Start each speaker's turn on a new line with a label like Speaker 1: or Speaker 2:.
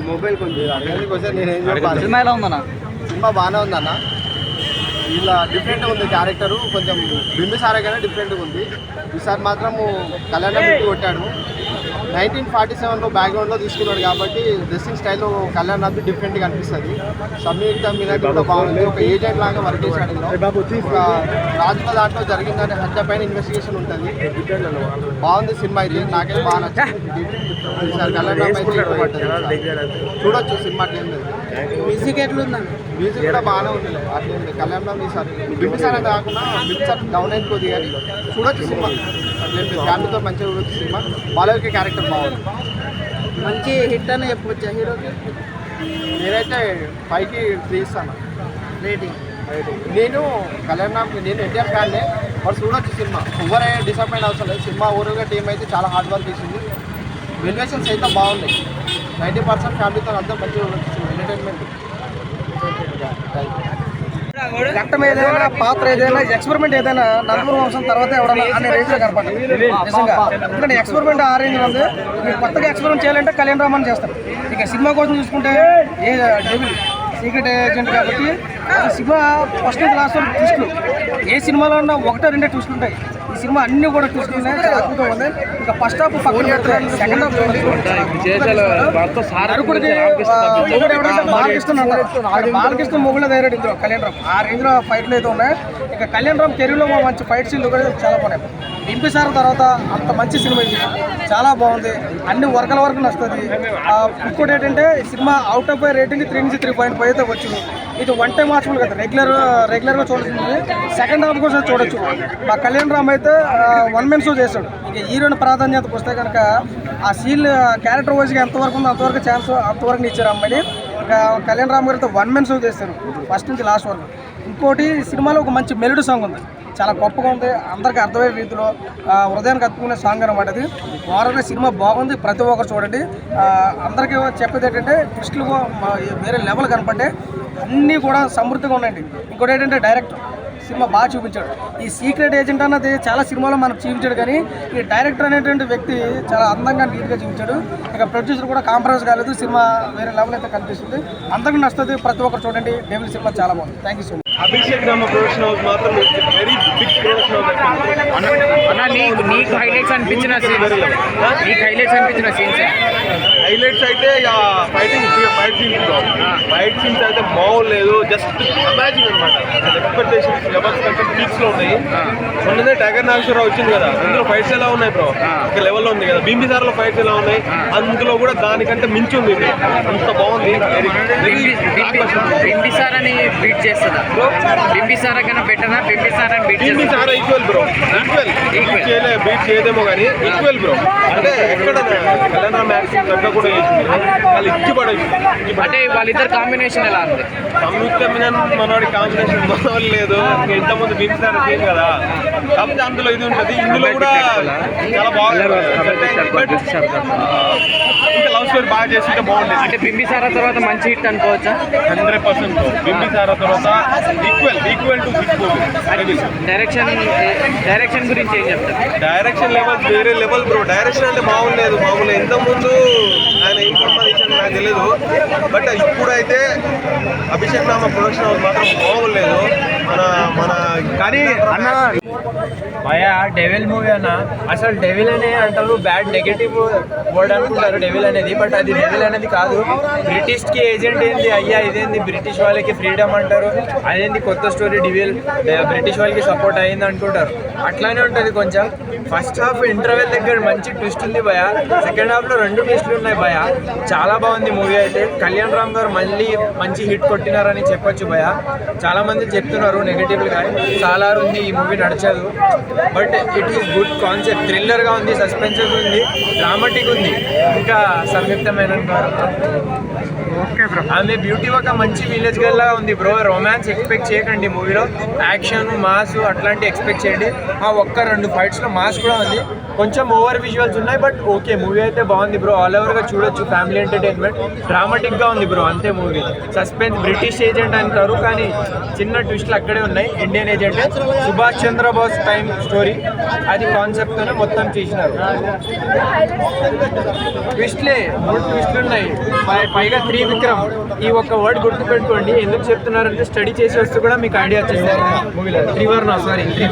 Speaker 1: Mobile కొంచెం నేనేం చెప్పాలి.
Speaker 2: సినిమా ఎలా ఉందన్న?
Speaker 1: సినిమా బాగానే ఉందన్న. ఇలా డిఫరెంట్గా ఉంది క్యారెక్టరు, కొంచెం బింబిసారా కానీ డిఫరెంట్గా ఉంది. ఈసారి మాత్రము కళ్యాణం పెట్టి కొట్టాడు. 1947లో బ్యాక్గ్రౌండ్లో తీసుకున్నాడు కాబట్టి డ్రెస్సింగ్ స్టైల్లో కళ్యాణ్ డిఫరెంట్గా అనిపిస్తుంది. సంయుక్త మీద కూడా బాగుంది. ఒక ఏజెంట్ లాగా వర్క్ చేశాడు. ఒక రాజుల దాంట్లో జరిగిందని హత్య పైన ఇన్వెస్టిగేషన్ ఉంటుంది. బాగుంది సినిమా అయితే, నాకైతే బాగా నచ్చింది. ఈసారి కళ్యాణ్ అయితే చూడొచ్చు. సినిమా ఏం లేదు.
Speaker 2: మ్యూజిక్ ఎట్లుందండి?
Speaker 1: మ్యూజిక్ కూడా బాగానే ఉంది. అట్లా కళ్యాణ్ ఈసారి బింబిసారా కాకుండా బింబిసార్ డౌన్ అయిపోతుంది కానీ చూడొచ్చు సినిమా. అట్లేం ఫ్యామిలీతో మంచిగా చూడొచ్చు సినిమా. బాలయ్య క్యారెక్టర్ బాగుంది.
Speaker 2: మంచి హిట్ అని చెప్పొచ్చా హీరోకి?
Speaker 1: నేనైతే 5కి 3 ఇస్తాను
Speaker 2: రేటింగ్.
Speaker 1: నేను నేను ఎన్టీఆర్ ఫ్యాన్నే. మరి చూడొచ్చు సినిమా. ఎవరే డిసప్పాయింట్ అవసరం లేదు. సినిమా ఓవరాల్గా టీం అయితే చాలా హార్డ్ వర్క్ చేసింది. వెల్యుయేషన్స్ అయితే బాగున్నాయి. 90% ఫ్యామిలీతో అంతా మంచిగా చూడొచ్చు. ఎంటర్టైన్మెంట్.
Speaker 2: ఘట్టం ఏదైనా, పాత్ర ఏదైనా, ఎక్స్పెరిమెంట్ ఏదైనా నందమూరి వంశం తర్వాత ఎవరైనా అనే రేంజ్లో కనపడింది నిజంగా. ఎందుకంటే ఎక్స్పెరిమెంట్ ఆ రేంజ్ ఉంది. మీరు కొత్తగా ఎక్స్పెరిమెంట్ చేయాలంటే కళ్యాణ్ రామన్ చేస్తారు. ఇక సినిమా కోసం చూసుకుంటే డెవిల్ సీక్రెట్ ఏజెంట్ కాబట్టి సినిమా ఫస్ట్ నుంచి లాస్ట్ వరకు ట్విస్టులు. ఏ సినిమాలో ఉన్నా 1-2 ట్విస్టులు ఉంటాయి. ఈ సినిమా అన్ని కూడా ట్విస్టులు ఉన్నాయి. చాలా అద్భుతంగా ఉంది. ఇంకా ఫస్ట్ హాఫ్ పక్కన పెడితే సెకండ్ హాఫ్ బాలకృష్ణ మొగుళ్ళ ధైర్యం ఇందులో కళ్యాణ్ రామ్ ఆ రేంజ్లో ఫైట్లు అయితే ఉన్నాయి. ఇక కళ్యాణ్ రామ్ కెరీర్లో మంచి ఫైట్ సీన్లు కూడా చాలా బాగున్నాయి. బింబిసారా తర్వాత అంత మంచి సినిమా ఇది, చాలా బాగుంది. అన్ని వర్గాల వరకు నచ్చుతుంది. ఇంకోటి ఏంటంటే సినిమా అవుట్ ఆఫ్ రేటింగ్ 3 నుంచి 3.5 అయితే వచ్చింది. ఇది వన్ టైం వాచబుల్ కదా, రెగ్యులర్గా చూడాల్సింది. సెకండ్ హాఫ్ కోసం చూడొచ్చు. మా కళ్యాణ్ రామ్ అయితే 1 man షో చేశాడు. ఇక హీరోయిన్ ప్రాధాన్యతకు వస్తే కనుక ఆ సీన్ క్యారెక్టర్ వైజ్గా ఎంతవరకు ఉందో అంతవరకు ఛాన్స్ అంతవరకు ఇచ్చారు అమ్మాయిని. ఇంకా కళ్యాణ్ రామ్ గారితో 1 man షో చేస్తారు ఫస్ట్ నుంచి లాస్ట్ వరకు. ఇంకోటి సినిమాలో ఒక మంచి మెలోడీ సాంగ్ ఉంది, చాలా గొప్పగా ఉంది. అందరికీ అర్థమయ్యే రీతిలో హృదయానికి హత్తుకునే సాంగ్ అనమాట అది. ఓవరాల్గా సినిమా బాగుంది, ప్రతి ఒక్కరు చూడండి. అందరికీ చెప్పేది ఏంటంటే ట్విస్టులు వేరే లెవెల్ కనపడ్డాయి, అన్నీ కూడా సమృద్ధిగా ఉన్నాయండి. ఇంకోటి ఏంటంటే డైరెక్టర్ సినిమా బాగా చూపించాడు. ఈ సీక్రెట్ ఏజెంట్ అన్నది చాలా సినిమాలో మనకు చూపించాడు, కానీ ఈ డైరెక్టర్ అనేటువంటి వ్యక్తి చాలా అందంగా నీట్గా చూపించాడు. ఇక ప్రొడ్యూసర్ కూడా కాంప్రమైజ్ కాలేదు. సినిమా వేరే లెవెల్ అయితే కనిపిస్తుంది. అందరికీ నచ్చుతుంది, ప్రతి ఒక్కరు చూడండి. డెవిల్ సినిమా చాలా బాగుంది. Thank you so much.
Speaker 3: Abhishek Rama production house మాత్రం వెరీ బిగ్ ప్రొడక్షన్ హౌస్.
Speaker 4: నీకు హైలైట్స్ అనిపించిన సీన్స్
Speaker 3: హైలైట్స్ అయితే ఫైట్ సీన్స్ అయితే మామూలు లేదు. జస్ట్ అమాజింగ్ అనమాట. ఎక్స్పెక్టేషన్స్ లెవెల్స్ కంటే పీక్స్ లో ఉన్నాయి. మొన్ననే టైగర్ నాగేశ్వరరావు వచ్చింది కదా, అందులో ఫైట్స్ ఎలా ఉన్నాయి బ్రో, ఒక లెవెల్లో ఉంది కదా. బింబిసారాలో ఫైట్స్ ఎలా ఉన్నాయి, అందులో కూడా దానికంటే మించి ఉంది. అంత బాగుంది.
Speaker 4: బింబిసారాని బీట్ చేస్తుందా? బింబిసారా కన్నా బెటరా?
Speaker 3: Bimbisara equal bro, equal. Beat చేయదేమో కానీ ఈక్వల్ బ్రో. అంటే ఎక్కడ కళ్యాణ్ యాక్టింగ్ తగ్గ కూడా చేసింది, వాళ్ళు ఇచ్చి పడేసి.
Speaker 4: అంటే వాళ్ళిద్దరు కాంబినేషన్ ఎలా ఉంది?
Speaker 3: సంయుక్త మీనన్ మనవాడి కాంబినేషన్ మనవాళ్ళు లేదు. ఎంతమంది బింబిసారా సేమ్ కదా, కాకపోతే అందులో ఇది ఉంటుంది. ఇందులో కూడా చాలా బాగుంది. ఇంకా లవ్ స్టోరీ బాగా చేస్తుంటే బాగుంటుంది.
Speaker 4: అంటే బింబిసారా తర్వాత మంచి హిట్ అనుకోవచ్చా?
Speaker 3: 100%. బింబిసారా తర్వాత equal to big movie.
Speaker 4: Direction గురించి ఏం చెప్తారు?
Speaker 3: డైరెక్షన్ లెవెల్ వేరే లెవెల్ బ్రో. డైరెక్షన్ అంటే మామూలు ఇంతకుముందు ఆయన ఏం సంపాదించాడు నాకు తెలియదు, బట్ ఇప్పుడైతే అభిషేక్ రామ ప్రొడక్షన్ హౌస్ మాత్రం మామూలు లేదు. మన కానీ
Speaker 5: అన్న భయ డెవిల్ మూవీ అన్న, అసలు డెవిల్ అనే అంటారు, బ్యాడ్ నెగటివ్ వర్డ్ అనుకుంటారు డెవిల్ అనేది, బట్ అది డెవిల్ అనేది కాదు. బ్రిటిష్కి ఏజెంట్ ఏంది అయ్యా, ఇదేంది బ్రిటిష్ వాళ్ళకి ఫ్రీడమ్ అంటారు, అదేంది కొత్త స్టోరీ డెవిల్ బ్రిటిష్ వాళ్ళకి సపోర్ట్ అయ్యింది అనుకుంటారు. అట్లానే ఉంటుంది కొంచెం. ఫస్ట్ హాఫ్ ఇంటర్వెల్ దగ్గర మంచి ట్విస్ట్ ఉంది భయ, సెకండ్ హాఫ్లో 2 ట్విస్టులు ఉన్నాయి భయ. చాలా బాగుంది మూవీ అయితే. కళ్యాణ్ రామ్ గారు మళ్ళీ మంచి హిట్ కొట్టినారని చెప్పొచ్చు భయ. చాలా మంది చెప్తున్నారు నెగటివ్గా, చాలా ఉంది ఈ మూవీ నడిచదు, but it is good concept. థ్రిల్లర్గా ఉంది, సస్పెన్సివ్ ఉంది, డ్రామాటిక్ ఉంది. ఇంకా సంయుక్త మేనన్ గారు ఆమె బ్యూటీ ఒక మంచి విలేజ్ గర్ల్ లాగా ఉంది బ్రో. రొమాన్స్ ఎక్స్పెక్ట్ చేయకండి మూవీలో, యాక్షన్ మాస్ అట్లాంటి ఎక్స్పెక్ట్ చేయండి. 1-2 ఫైట్స్లో మాస్ కూడా ఉంది. కొంచెం ఓవర్ విజువల్స్ ఉన్నాయి, బట్ ఓకే మూవీ అయితే బాగుంది బ్రో. ఆల్ ఓవర్గా చూడొచ్చు, ఫ్యామిలీ ఎంటర్టైన్మెంట్, డ్రామాటిక్గా ఉంది బ్రో, అంతే మూవీ. సస్పెన్స్, బ్రిటిష్ ఏజెంట్ అంటారు కానీ చిన్న ట్విస్ట్లు అక్కడే ఉన్నాయి. Indian agent, Subhash Chandrabose time story, అది కాన్సెప్ట్తోనే మొత్తం చేసినారు. ట్విస్ట్లే 3 ట్విస్ట్లు ఉన్నాయి, పైగా త్రివిక్రమ్. ఈ ఒక్క వర్డ్ గుర్తుపెట్టుకోండి, ఎందుకు చెప్తున్నారంటే స్టడీ చేసి వస్తే కూడా మీకు ఐడియా వచ్చేస్తుంది మూవీలో. త్రివర్ణ, సారీ